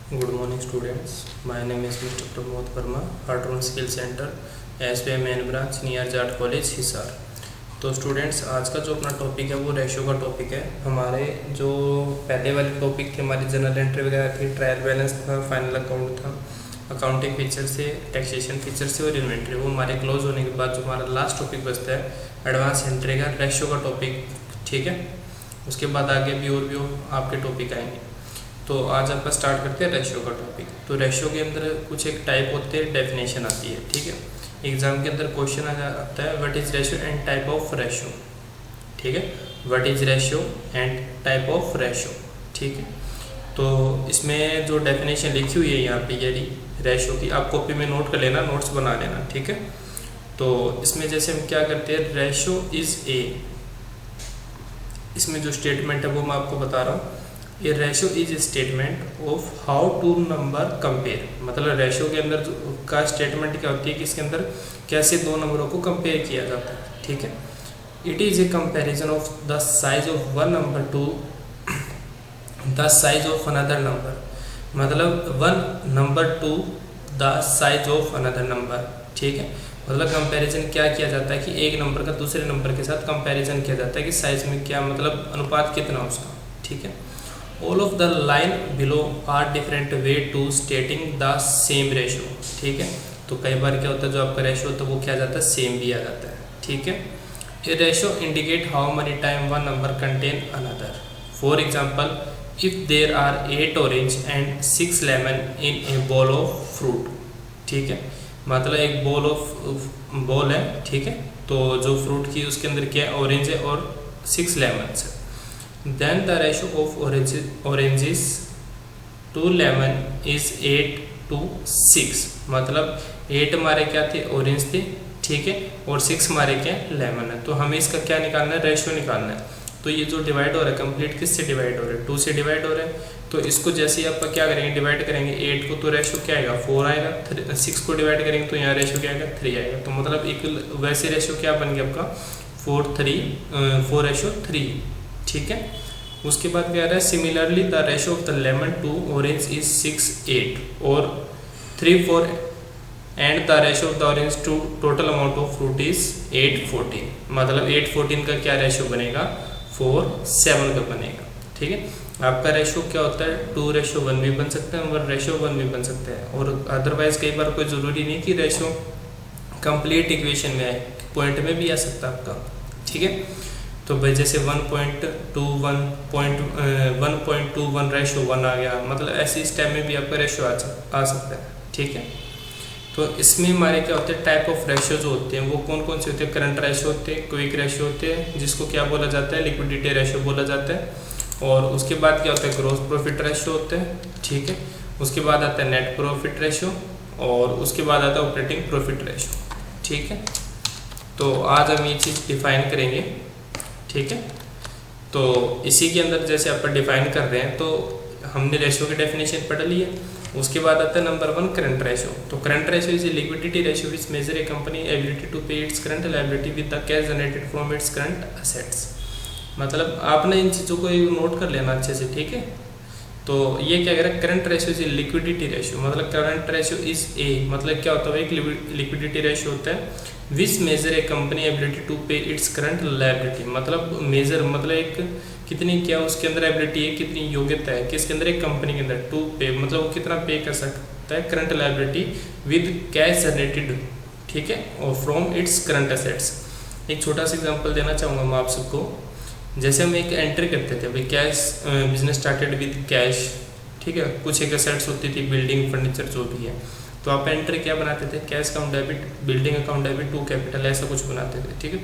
Good morning students. My name is Mr. Pramod Verma, Hardron Skill Center, SBI main branch near Jat college Hisar. तो students आज का जो अपना topic है वो रेशियो का टॉपिक है। हमारे जो पहले वाले टॉपिक थे हमारी जनरल एंट्री वगैरह थी, ट्रायल बैलेंस था, फाइनल अकाउंट था, अकाउंटिंग फीचर से, टैक्सेशन फीचर से और इन्वेंट्री, वो हमारे क्लोज होने के बाद जो हमारा लास्ट टॉपिक बचता है एडवांस एंट्री का रेशियो का टॉपिक। ठीक है, उसके बाद आगे भी और आपके टॉपिक आएंगे। तो आज आपका स्टार्ट करते हैं रेशियो का टॉपिक। तो रेशियो के अंदर कुछ एक टाइप होते हैं, डेफिनेशन आती है। ठीक है, एग्जाम के अंदर क्वेश्चन आता है what is ratio and type of ratio. ठीक है, what is ratio and type of ratio. ठीक है, तो इसमें जो डेफिनेशन लिखी हुई है यहाँ पे ये रेशियो की, आप कॉपी में नोट कर लेना, नोट्स बना लेना। ठीक है, तो इसमें जैसे हम क्या करते हैं, रेशियो इज ए, इसमें जो स्टेटमेंट है वो मैं आपको बता रहा हूँ। ये ratio is statement of how to number compare, मतलब रेशियो के अंदर का स्टेटमेंट क्या होती है कि इसके अंदर कैसे दो नंबरों को कंपेयर किया जाता है। ठीक है, it is a comparison of the size of one number to the size of another number, मतलब one number to the size of another number. ठीक है, मतलब कंपैरिजन क्या किया जाता है कि एक नंबर का दूसरे नंबर के साथ कंपैरिजन किया जाता है कि साइज में क्या, मतलब अनुपात कितना उसका। ठीक है, all of the line below are different way to stating the same ratio। ठीक है, तो कई बार क्या होता है जो आपका रेशियो होता है वो क्या जाता है, सेम भी आ जाता है। ठीक है, ये ratio indicate how many time one number contain another. For example, if there are 8 orange and 6 lemon in a bowl of fruit. ठीक है, मतलब एक बॉल है। ठीक है, तो जो फ्रूट की उसके अंदर क्या है, ऑरेंज है और 6 लेमन है। Then the ratio of oranges to lemon is 8 to 6, मतलब 8 हमारे क्या थे, ऑरेंज थे। ठीक है, और 6 हमारे क्या लेमन है। तो हमें इसका क्या निकालना है, रेशियो निकालना है। तो ये जो डिवाइड हो रहा है कंप्लीट किससे डिवाइड हो रहा है, 2 से डिवाइड हो रहा है। तो इसको जैसे ही आप क्या करेंगे, डिवाइड करेंगे 8 को, तो रेशियो क्या आएगा, 4 आएगा। 6 को डिवाइड करेंगे तो यहाँ रेशियो क्या आएगा, 3 आएगा। तो मतलब एक वैसे रेशियो क्या बन गया आपका, 4:3। ठीक है, उसके बाद क्या आ रहा है, similarly the ratio of the lemon to orange is 6:8 और 3:4 and the ratio of the orange to total amount of fruit is 8:14, मतलब 8:14 का क्या रेशियो बनेगा, 4:7 का बनेगा। ठीक है, आपका रेशियो क्या होता है, 2:1 भी बन सकता है, 1:1 भी बन सकता है, और अदरवाइज कई बार कोई ज़रूरी नहीं कि रेशियो कंप्लीट इक्वेशन में आए, पॉइंट में भी आ सकता है आपका। ठीक है, तो भाई जैसे 1.21 रेशियो 1 आ गया, मतलब ऐसे इस टाइम में भी आपका रेशियो आ सकता है। ठीक है, तो इसमें हमारे क्या होते हैं, टाइप ऑफ रेशियो जो होते हैं वो कौन कौन से होते हैं, करंट रेशियो होते हैं, क्विक रेशियो होते हैं, जिसको क्या बोला जाता है, लिक्विडिटी रेशियो बोला जाता है। और उसके बाद क्या होता है, ग्रॉस प्रॉफिट रेशियो होते हैं। ठीक है, उसके बाद आता है नेट प्रॉफिट रेशियो, और उसके बाद आता है ऑपरेटिंग प्रॉफिट रेशियो। ठीक है, तो आज हम ये चीज़ डिफाइन करेंगे। ठीक है, तो इसी के अंदर जैसे आप डिफाइन कर रहे हैं, तो हमने रेशियो की डेफिनेशन पढ़ ली है। उसके बाद आता है नंबर 1 करंट रेशियो। तो current ratio is a liquidity ratio which measure a company ability to pay its current liability with the cash generated from its current assets. मतलब आपने इन चीज़ों को नोट कर लेना अच्छे से। ठीक है, तो ये क्या कह रहा है, current ratio is a liquidity ratio, मतलब करंट रेशियो इज ए, मतलब क्या होता है, एक लिक्विडिटी रेशियो होता है which measure a company ability to pay its current liability, मतलब मेजर मतलब एक कितनी क्या उसके अंदर एबिलिटी है, कितनी योग्यता है किसके अंदर, एक कंपनी के अंदर, टू पे मतलब वो कितना पे कर सकता है current liability with cash generated. ठीक है, और फ्रॉम इट्स करंट असेट्स। एक छोटा सा एग्जांपल देना चाहूँगा मैं आप सबको। जैसे हम एक एंट्री करते थे भाई, cash business started with cash. ठीक है, कुछ एक असेट्स होती थी, बिल्डिंग फर्नीचर जो भी है, तो आप एंट्री क्या बनाते थे, cash account debit, building account debit to capital, ऐसा कुछ बनाते थे। ठीक है,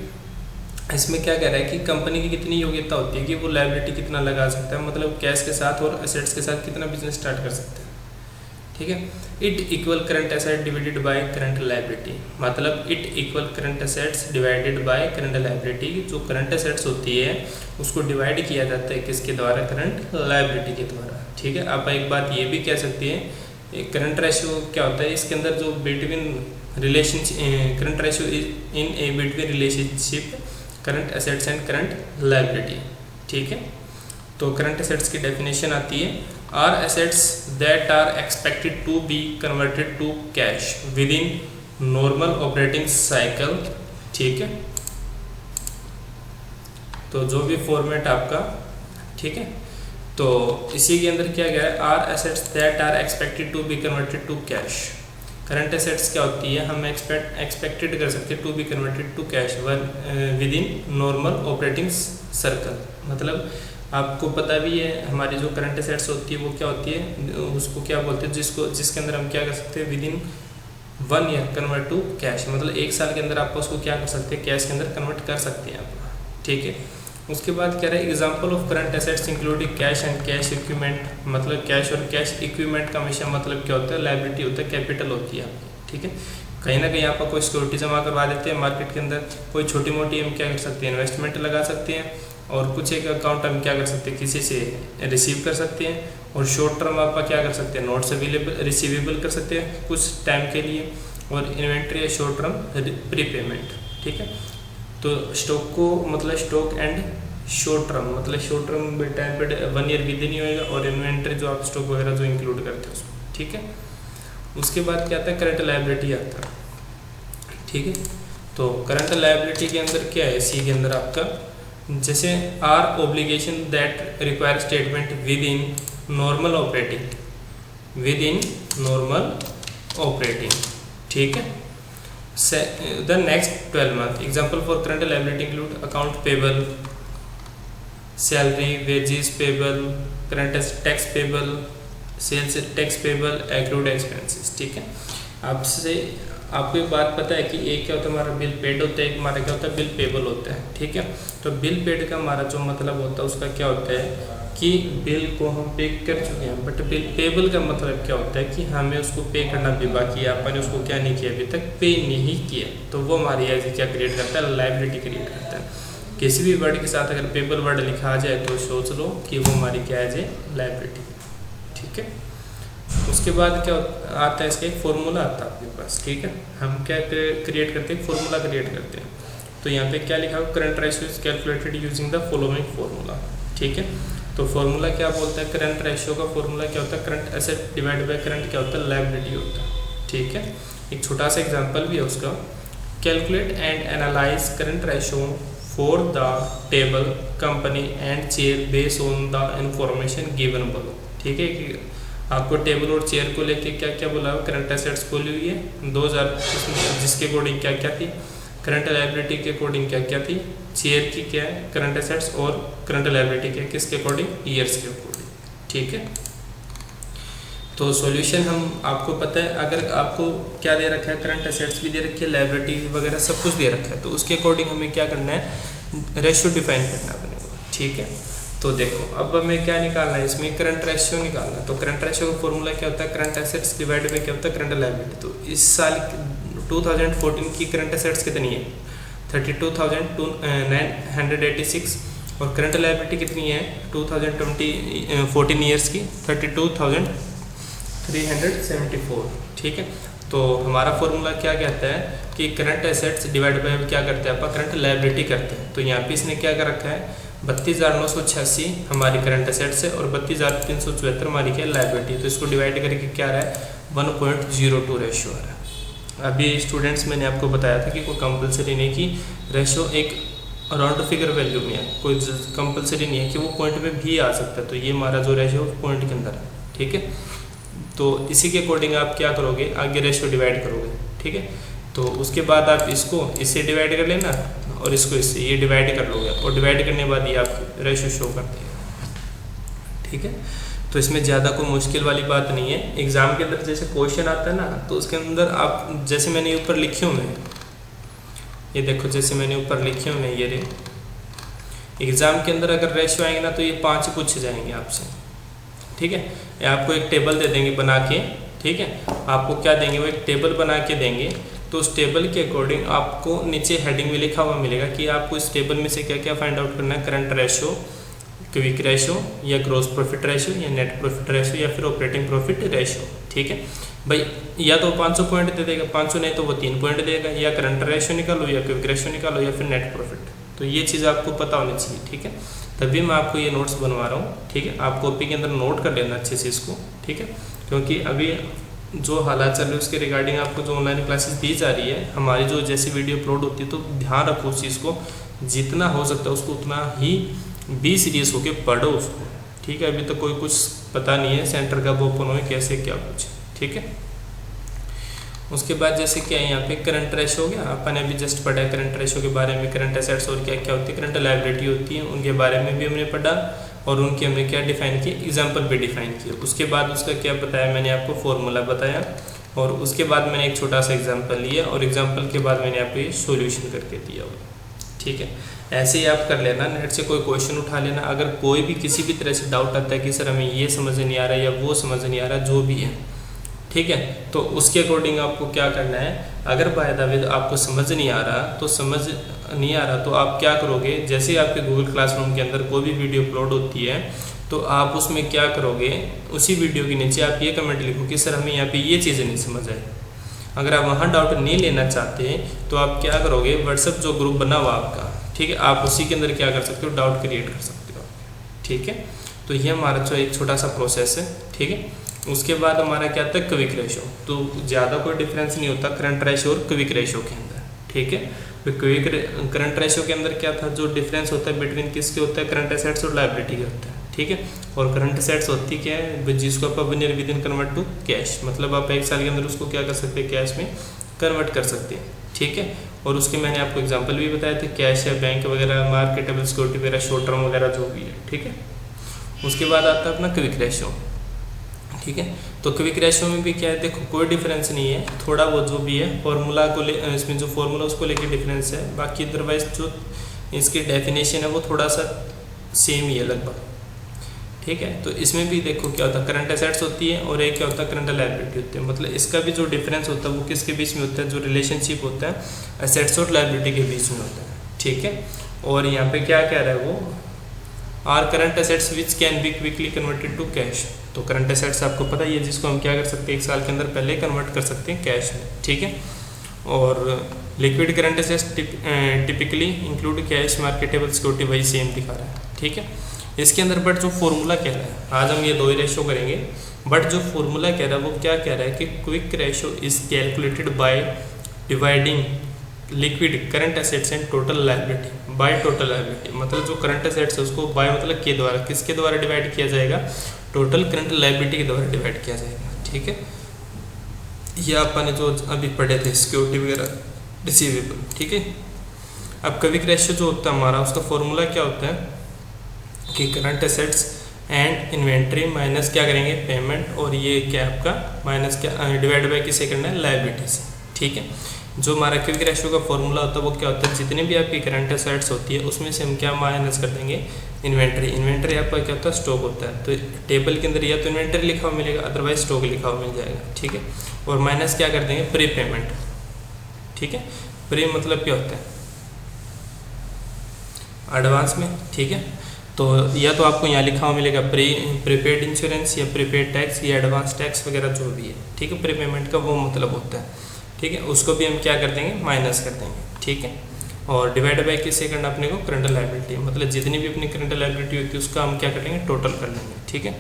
इसमें क्या कह रहा है कि कंपनी की कितनी योग्यता होती है कि वो लायबिलिटी कितना लगा सकता है, मतलब कैश के साथ और एसेट्स के साथ कितना बिजनेस स्टार्ट कर सकते हैं। ठीक है, it equal current asset divided by current liability, मतलब it equal current assets divided by current liability. जो करंट एसेट्स होती है उसको डिवाइड किया जाता है किसके द्वारा, करंट लायबिलिटी के द्वारा। ठीक है, आप एक बात ये भी कह सकती है, करंट रेशियो क्या होता है, इसके अंदर जो between relation, current ratio is in a between relationship current assets and current liability. ठीक है, तो करंट एसेट्स की डेफिनेशन आती है are assets that are expected to be converted to cash within normal operating cycle. ठीक है, तो जो भी फॉर्मेट आपका, ठीक है, तो इसी के अंदर क्या गया है, are assets that are expected to be converted to cash. Current assets क्या होती है, हम एक्सपेक्टेड कर सकते हैं to be converted to cash within normal operating circle. मतलब आपको पता भी है हमारी जो करंट एसेट्स होती है वो क्या होती है, उसको क्या बोलते हैं, जिसके अंदर हम क्या कर सकते हैं, within 1 year convert to cash. मतलब 1 साल के अंदर आप उसको क्या कर सकते हैं, कैश के अंदर कन्वर्ट कर सकते हैं आप। ठीक है, उसके बाद क्या रहा, example of current assets including cash and cash equipment. मतलब कैश और कैश इक्विपमेंट का हमेशा मतलब क्या होता है, लायबिलिटी होता है, कैपिटल होती है। ठीक है, कहीं ना कहीं आप कोई सिक्योरिटी जमा करवा देते हैं मार्केट के अंदर, कोई छोटी मोटी हम क्या कर सकते हैं, इन्वेस्टमेंट लगा सकते हैं, और कुछ एक अकाउंट हम क्या कर सकते हैं, किसी से रिसीव कर सकते हैं, और शॉर्ट टर्म आप क्या कर सकते हैं, नोट्स अवेलेबल रिसीवेबल कर सकते हैं कुछ टाइम के लिए, और इन्वेंट्री या शॉर्ट टर्म प्रीपेमेंट। ठीक है, तो स्टॉक को मतलब स्टॉक एंड शॉर्ट टर्म, मतलब शॉर्ट टर्म टाइम पे 1 ईयर विद नहीं होएगा, और इन्वेंट्री जो आप स्टॉक वगैरह जो इंक्लूड करते हैं उसको। ठीक है, उसके बाद क्या आता है, करंट लायबिलिटी आता है। ठीक है, तो करंट लायबिलिटी के अंदर क्या है, इसी के अंदर आपका जैसे are obligation that require statement within normal operating, within normal operating. ठीक है, the next 12 month example for current liability include account payable, salary, wages payable, current tax payable, sales tax payable, accrued expenses। ठीक है, आपसे आपको एक बात पता है कि एक क्या होता है, हमारा बिल पेड होता है, एक हमारा क्या होता है, बिल पेबल होता है। ठीक है, तो बिल पेड का हमारा जो मतलब होता है उसका क्या होता है कि बिल को हम पे कर चुके हैं, बट बिल पेबल का मतलब क्या होता है कि हमें उसको पे करना भी बाकी है, अपन ने उसको क्या नहीं किया, अभी तक पे नहीं किया, तो वो हमारी एज क्या क्रिएट करता है, लायबिलिटी क्रिएट करता है। किसी भी वर्ड के साथ अगर पेबल वर्ड लिखा आ जाए तो सोच लो कि वो हमारी क्या है, लायबिलिटी। ठीक है, उसके बाद क्या आता है, इसका एक फॉर्मूला आता है आपके पास। ठीक है, हम क्या क्रिएट करते हैं, फॉर्मूला क्रिएट करते हैं। तो यहाँ पे क्या लिखा है, current ratio is calculated using the following formula. ठीक है, तो फॉर्मूला क्या बोलता है, करंट रेशियो का फॉर्मूला क्या होता है, current asset divide by current क्या होता है, लायबिलिटी होता है। ठीक है, एक छोटा सा एग्जांपल भी है उसका, calculate and analyse current ratio for the table company and chair based on the information given below. ठीक है, कि आपको टेबल और चेयर को लेके क्या क्या बोला है, करंट एसेट्स बोली हुई है 2000, जिसके अकॉर्डिंग क्या क्या थी, करंट लायबिलिटी के अकॉर्डिंग क्या क्या थी, चेयर की क्या है करंट एसेट्स, और करंट लायबिलिटी क्या किसके अकॉर्डिंग, ईयर्स के अकॉर्डिंग। ठीक है, तो सॉल्यूशन हम आपको पता है, अगर आपको क्या दे रखा है, करंट एसेट्स भी दे रखी है, लायबिलिटी वगैरह सब कुछ दे रखा है, तो उसके अकॉर्डिंग हमें क्या करना है, रेशियो डिफाइन करना पड़ेगा। ठीक है, तो देखो अब हमें क्या निकालना है, इसमें करंट रेशियो निकालना है। तो करंट रेशियो का फॉर्मूला क्या होता है, करंट एसेट्स डिवाइड बाय क्या होता है, करंट लायबिलिटी। तो इस साल 2014 की करंट एसेट्स कितनी है, 32,986, और करंट लायबिलिटी कितनी है 2014 ईयर्स की 32,374। ठीक है, तो हमारा फॉर्मूला क्या कहता है कि करंट एसेट्स डिवाइड बाय क्या करते हैं, अपन करंट लायबिलिटी करते हैं। तो यहाँ पे इसने क्या कर रखा है, 32,986 हमारी करंट एसेट्स है, और 32,374 हमारी क्या लायबिलिटी। तो इसको डिवाइड करके क्या आ रहा है, 1.02 रेशियो आ रहा है। अभी स्टूडेंट्स मैंने आपको बताया था कि कोई कंपलसरी नहीं कि रेशियो एक राउंड फिगर वैल्यू में है, कोई कंपलसरी नहीं है कि वो पॉइंट में भी आ सकता है। तो ये हमारा जो रेशियो पॉइंट के अंदर है। ठीक है, तो इसी के अकॉर्डिंग आप क्या करोगे, आगे रेशियो डिवाइड करोगे। ठीक है, तो उसके बाद आप इसको इससे डिवाइड कर लेना, और इसको इससे ये डिवाइड कर लोगे, और डिवाइड करने के बाद ये आप रेशियो शो करते हैं। ठीक है, तो इसमें ज़्यादा कोई मुश्किल वाली बात नहीं है। एग्जाम के अंदर जैसे क्वेश्चन आता है ना, तो उसके अंदर आप जैसे मैंने ऊपर लिखे हुए हैं, ये देखो जैसे मैंने ऊपर लिखे हुए हैं, ये रे एग्जाम के अंदर अगर रेशियो आएंगे ना तो ये 5 पूछ जाएंगे आपसे। ठीक है, ये आपको एक टेबल दे देंगे बना के। ठीक है, आपको क्या देंगे, वो एक टेबल बना के देंगे। तो उस टेबल के अकॉर्डिंग आपको नीचे हेडिंग में लिखा हुआ मिलेगा कि आपको इस टेबल में से क्या क्या फाइंड आउट करना है, करंट रेशियो, क्विक रेशियो, या ग्रॉस प्रॉफिट रेशियो, या नेट प्रॉफिट रेशियो, या फिर ऑपरेटिंग प्रॉफिट रेशियो। ठीक है भाई, या तो 500 पॉइंट दे देगा, 500 नहीं तो वो 3 पॉइंट देगा, या करंट रेशियो निकालो, या क्विक रेशियो निकालो, या फिर नेट प्रॉफिट। तो ये चीज़ आपको पता होनी चाहिए। ठीक है, तभी मैं आपको ये नोट्स बनवा रहा हूँ, ठीक है। आप कॉपी के अंदर नोट कर लेना अच्छे से इसको, ठीक है, क्योंकि अभी जो हालात चल रहे हैं उसके रिगार्डिंग आपको जो ऑनलाइन क्लासेस दी जा रही है, हमारी जो जैसी वीडियो अपलोड होती है, तो ध्यान रखो उस चीज़ को, जितना हो सकता है उसको उतना ही बी सीरियस होके पढ़ो उसको, ठीक है। अभी तो कोई कुछ पता नहीं है सेंटर कब ओपन हो, कैसे क्या कुछ, ठीक है। उसके बाद जैसे क्या है यहाँ पे करंट रेशो हो गया, अपन ने अभी जस्ट पढ़ा है करंट रेशो के बारे में, करंट एसेट्स और क्या क्या होती है, करंट लायबिलिटी होती है, उनके बारे में भी हमने पढ़ा और उनकी हमने क्या डिफाइन किया, एग्जाम्पल भी डिफाइन किया। उसके बाद उसका क्या बताया मैंने आपको, फॉर्मूला बताया, और उसके बाद मैंने एक छोटा सा एग्जाम्पल लिया और एग्जाम्पल के बाद मैंने आपको ये सोल्यूशन करके दिया हुआ, ठीक है। ऐसे ही आप कर लेना, नेट से कोई क्वेश्चन उठा लेना। अगर कोई भी किसी भी तरह से डाउट आता है कि सर हमें ये समझ नहीं आ रहा या वो समझ नहीं आ रहा, जो भी है, ठीक है, तो उसके अकॉर्डिंग आपको क्या करना है। अगर बाय द वे आपको समझ नहीं आ रहा तो आप क्या करोगे, जैसे ही आपके गूगल क्लासरूम के अंदर कोई भी वीडियो अपलोड होती है तो आप उसमें क्या करोगे, उसी वीडियो के नीचे आप ये कमेंट लिखो कि सर हमें यहाँ पे ये चीज़ें नहीं समझ आई। अगर आप वहाँ डाउट नहीं लेना चाहते तो आप क्या करोगे, व्हाट्सएप जो ग्रुप बना हुआ आपका, ठीक है, आप उसी के अंदर क्या कर सकते हो, डाउट क्रिएट कर सकते हो, ठीक है। तो ये हमारा जो एक छोटा सा प्रोसेस है, ठीक है। उसके बाद हमारा क्या आता है, क्विक रेशो। तो ज़्यादा कोई डिफरेंस नहीं होता करंट रेशो और क्विक रेशो के अंदर, ठीक है। करंट रेशो के अंदर क्या था, जो डिफरेंस होता है बिटवीन किसके होता है, करंट एसेट्स और लायबिलिटी के होता है, ठीक है। और करंट एसेट्स होती क्या है, जिसको आप 1 year within convert to cash, मतलब आप 1 साल के अंदर उसको क्या कर सकते हैं, कैश में कन्वर्ट कर सकते हैं, ठीक है। और उसके मैंने आपको एग्जाम्पल भी बताए थे, कैश या बैंक वगैरह, मार्केटेबल सिक्योरिटी वगैरह, शॉर्ट टर्म वगैरह जो भी है, ठीक है। उसके बाद आता है अपना क्विक रेशो, ठीक है। तो क्विक रेशो में भी क्या है, देखो कोई डिफरेंस नहीं है, थोड़ा वो जो भी है फॉर्मूला को इसमें जो फॉर्मूला उसको लेके डिफरेंस है, बाकी अदरवाइज जो इसकी डेफिनेशन है वो थोड़ा सा सेम ही है लगभग, ठीक है। तो इसमें भी देखो क्या होता है, करंट एसेट्स होती है और एक क्या होता है, करंट लायबिलिटी होती है। मतलब इसका भी जो डिफरेंस होता है वो किसके बीच में होता है, जो रिलेशनशिप होता है एसेट्स और लायबिलिटी के बीच में होता है, ठीक है। और यहाँ पे क्या कह रहा है वो, are current assets which can be quickly converted to cash. तो करंट एसेट्स आपको पता ही है, जिसको हम क्या कर सकते हैं, 1 साल के अंदर पहले कन्वर्ट कर सकते हैं कैश में, ठीक है। और liquid current assets typically include cash, marketable security, वही सेम दिखा रहा है, ठीक है। इसके अंदर बट जो फॉर्मूला कह रहा है, आज हम ये 2 ही रेशो करेंगे, बट जो फॉर्मूला कह रहा है वो क्या कह रहा है कि quick ratio is calculated by dividing liquid current assets and total liability by total liability. मतलब जो करंट एसेट्स है उसको बाय मतलब के द्वारा, किसके द्वारा डिवाइड किया जाएगा, टोटल करंट लायबिलिटी के द्वारा डिवाइड किया जाएगा, ठीक है। यह अपन ने जो अभी पढ़े थे सिक्योरिटी वगैरह, रिसीवेबल, ठीक है। अब क्विक रेशियो जो होता है हमारा, उसका फॉर्मूला क्या होता है कि current assets and inventory minus क्या करेंगे, पेमेंट, और ये क्या आपका माइनस क्या डिवाइड बाय किसे करना है, लायबिलिटी से, ठीक है। जो हमारा क्विक रेशियो का फॉर्मूला होता है वो क्या होता है, जितने भी आपकी करंट एसेट्स होती है उसमें से हम क्या माइनस कर देंगे, इन्वेंट्री। इन्वेंट्री आपका क्या होता है, स्टॉक होता है। तो टेबल के अंदर या तो इन्वेंट्री लिखा हुआ मिलेगा, अदरवाइज स्टॉक लिखा हुआ मिल जाएगा, ठीक है। और माइनस क्या कर देंगे, प्री पेमेंट, ठीक है। प्री मतलब क्या होता है, एडवांस में, ठीक है। तो या तो आपको यहाँ लिखा हुआ मिलेगा प्रीपेड इंश्योरेंस या प्रीपेड टैक्स या एडवांस टैक्स वगैरह जो भी है, ठीक है। प्री पेमेंट का वो मतलब होता है, ठीक है। उसको भी हम क्या कर देंगे, माइनस कर देंगे, ठीक है। और डिवाइड बाय किससे करना अपने को, करंट लायबिलिटी, मतलब जितनी भी अपनी करंट लायबिलिटी होती है उसका हम क्या कर लेंगे, टोटल कर लेंगे, ठीक है।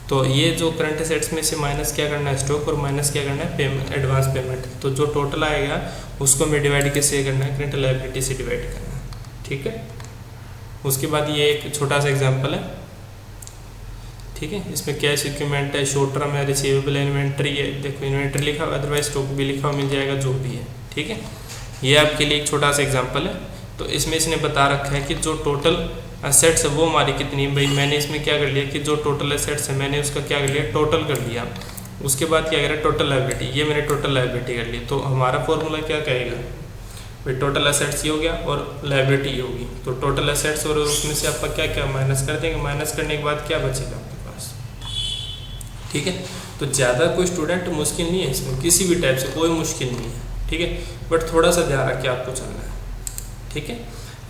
तो ये जो करंट एसेट्स में से माइनस क्या करना है, स्टॉक, और माइनस क्या करना है, पेमेंट, एडवांस पेमेंट। तो जो टोटल आएगा उसको हमें डिवाइड किससे करना है, करंट लायबिलिटी से डिवाइड करना है, ठीक है। उसके बाद ये एक छोटा सा एग्जाम्पल है, ठीक है। इसमें कैश इक्विपमेंट है, शॉर्ट टर्म है, रिसीवेबल इन्वेंट्री है, देखो इन्वेंट्री लिखा हुआ, अदरवाइज स्टॉक भी लिखा हुआ मिल जाएगा, जो भी है, ठीक है। ये आपके लिए एक छोटा सा एग्जांपल है। तो इसमें इसने बता रखा है कि जो टोटल एसेट्स है वो हमारी कितनी है। भाई मैंने इसमें क्या कर लिया कि जो टोटल एसेट्स है मैंने उसका क्या कर लिया, टोटल कर लिया। उसके बाद क्या करें, टोटल लायबिलिटी, ये मैंने टोटल लायबिलिटी कर ली। तो हमारा फॉर्मूला क्या कहेगा, भाई टोटल एसेट्स ये हो गया और लायबिलिटी ये होगी। तो टोटल एसेट्स और उसमें से आपका क्या क्या माइनस कर देंगे, माइनस करने के बाद क्या बचेगा आपके पास, ठीक है। तो ज़्यादा कोई स्टूडेंट मुश्किल नहीं है इसमें, किसी भी टाइप से कोई मुश्किल नहीं है, ठीक है। बट थोड़ा सा ध्यान रख के आपको चलना है, ठीक है।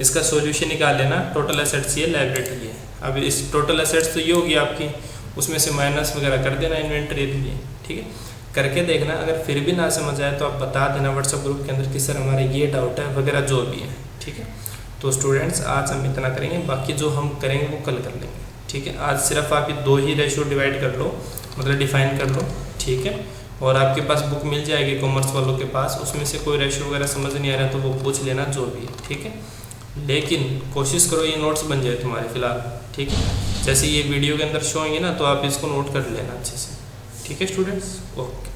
इसका सॉल्यूशन निकाल लेना, टोटल एसेट्स ये, लायबिलिटी ये। अब इस टोटल एसेट्स तो ये होगी आपकी, उसमें से माइनस वगैरह कर देना इन्वेंट्री के लिए, ठीक है। करके देखना, अगर फिर भी ना समझ आए तो आप बता देना व्हाट्सएप ग्रुप के अंदर कि सर हमारा ये डाउट है वगैरह जो भी है, ठीक है। तो स्टूडेंट्स आज हम इतना करेंगे, बाकी जो हम करेंगे वो कल कर लेंगे, ठीक है। आज सिर्फ आप ये 2 ही रेशियो डिवाइड कर लो, मतलब डिफाइन कर लो, ठीक है। और आपके पास बुक मिल जाएगी कॉमर्स वालों के पास, उसमें से कोई रेशियो वगैरह समझ नहीं आ रहा तो वो पूछ लेना जो भी है, ठीक है। लेकिन कोशिश करो ये नोट्स बन जाए तुम्हारे फिलहाल, ठीक है। जैसे ये वीडियो के अंदर शो होंगे ना तो आप इसको नोट कर लेना अच्छे से, ठीक है स्टूडेंट्स। ओके।